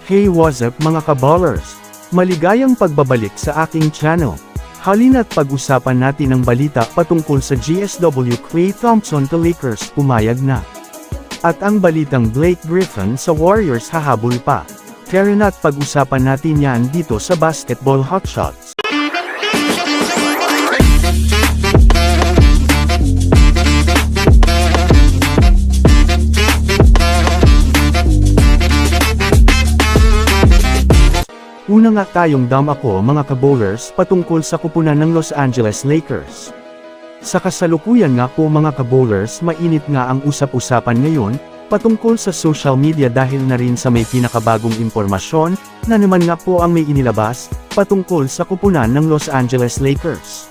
Hey, what's up mga kaballers? Maligayang pagbabalik sa aking channel. Halina't pag-usapan natin ang balita patungkol sa GSW Klay Thompson to Lakers pumayag na. At ang balitang Blake Griffin sa Warriors hahabol pa. Tara na't pag-usapan natin yan dito sa Basketball Hotshots. Una nga tayong ako mga kabowlers patungkol sa kupunan ng Los Angeles Lakers. Sa kasalukuyan nga po mga kabowlers, mainit nga ang usap-usapan ngayon patungkol sa social media dahil na rin sa may pinakabagong impormasyon na naman nga po ang may inilabas patungkol sa kupunan ng Los Angeles Lakers.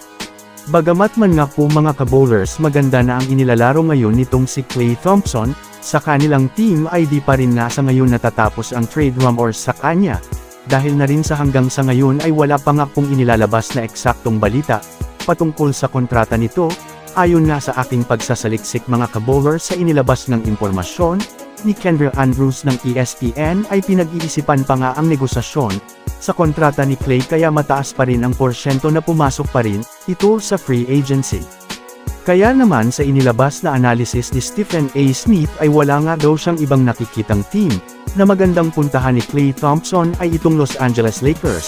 Bagamat man nga po mga kabowlers maganda na ang inilalaro ngayon nitong si Klay Thompson, sa kanilang team ay di pa rin nga sa ngayon natatapos ang trade rumors sa kanya. Dahil na rin sa hanggang sa ngayon ay wala pa nga pong inilalabas na eksaktong balita patungkol sa kontrata nito, ayon nga sa aking pagsasaliksik mga kabowlers sa inilabas ng impormasyon ni Kendra Andrews ng ESPN ay pinag-iisipan pa nga ang negosasyon sa kontrata ni Klay kaya mataas pa rin ang porsyento na pumasok pa rin ito sa free agency. Kaya naman sa inilabas na analysis ni Stephen A. Smith ay wala nga daw siyang ibang nakikitang team na magandang puntahan ni Klay Thompson ay itong Los Angeles Lakers,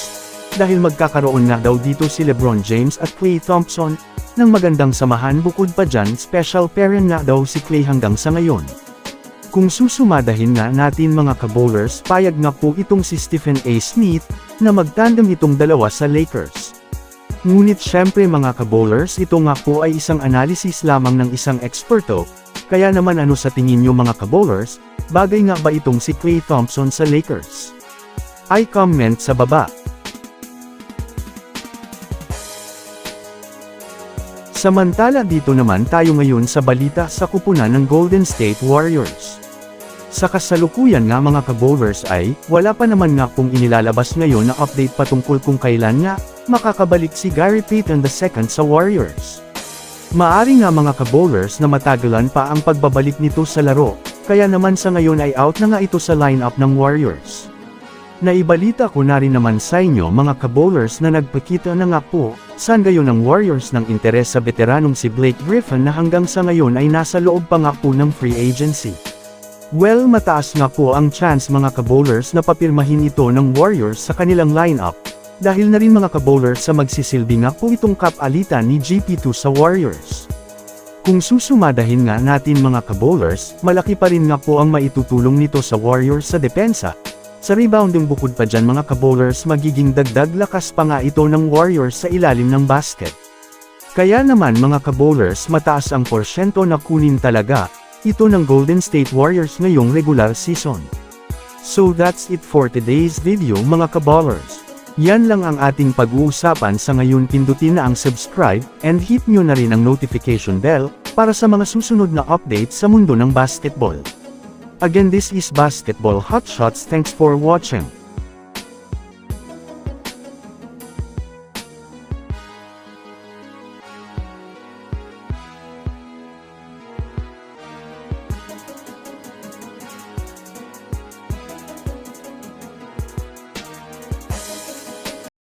dahil magkakaroon nga daw dito si LeBron James at Klay Thompson ng magandang samahan. Bukod pa dyan, special parent nga daw si Klay hanggang sa ngayon. Kung susumadahin nga natin mga kabowlers, payag nga po itong si Stephen A. Smith na magtandem itong dalawa sa Lakers. Ngunit syempre mga kabowlers, ito nga po ay isang analysis lamang ng isang eksperto, kaya naman ano sa tingin nyo mga kabowlers, bagay nga ba itong si Klay Thompson sa Lakers? Ay comment sa baba. Samantala dito naman tayo ngayon sa balita sa kupunan ng Golden State Warriors. Sa kasalukuyan nga mga kabowlers ay, wala pa naman nga pong inilalabas ngayon na update patungkol kung kailan nga makakabalik si Gary Payton II sa Warriors. Maari nga mga kabowlers na matagalan pa ang pagbabalik nito sa laro, kaya naman sa ngayon ay out na nga ito sa lineup ng Warriors. Naibalita ko na rin naman sa inyo mga kabowlers na nagpakita na nga po, saan gayon ng Warriors ng interes sa veteranong si Blake Griffin na hanggang sa ngayon ay nasa loob pa nga po ng free agency. Well, mataas nga po ang chance mga kabowlers na papirmahin ito ng Warriors sa kanilang lineup, dahil na rin mga kabowlers sa magsisilbi nga po itong kapalitan ni GP2 sa Warriors. Kung susumadahin nga natin mga kabowlers, malaki pa rin nga po ang maitutulong nito sa Warriors sa depensa. Sa rebounding bukod pa dyan mga kabowlers, magiging dagdag lakas pa nga ito ng Warriors sa ilalim ng basket. Kaya naman mga kabowlers, mataas ang porsyento na kunin talaga ito ng Golden State Warriors ngayong regular season. So that's it for today's video mga kabowlers. Yan lang ang ating pag-uusapan sa ngayon. Pindutin na ang subscribe and hit nyo na rin ang notification bell para sa mga susunod na updates sa mundo ng basketball. Again, this is Basketball Hotshots. Thanks for watching.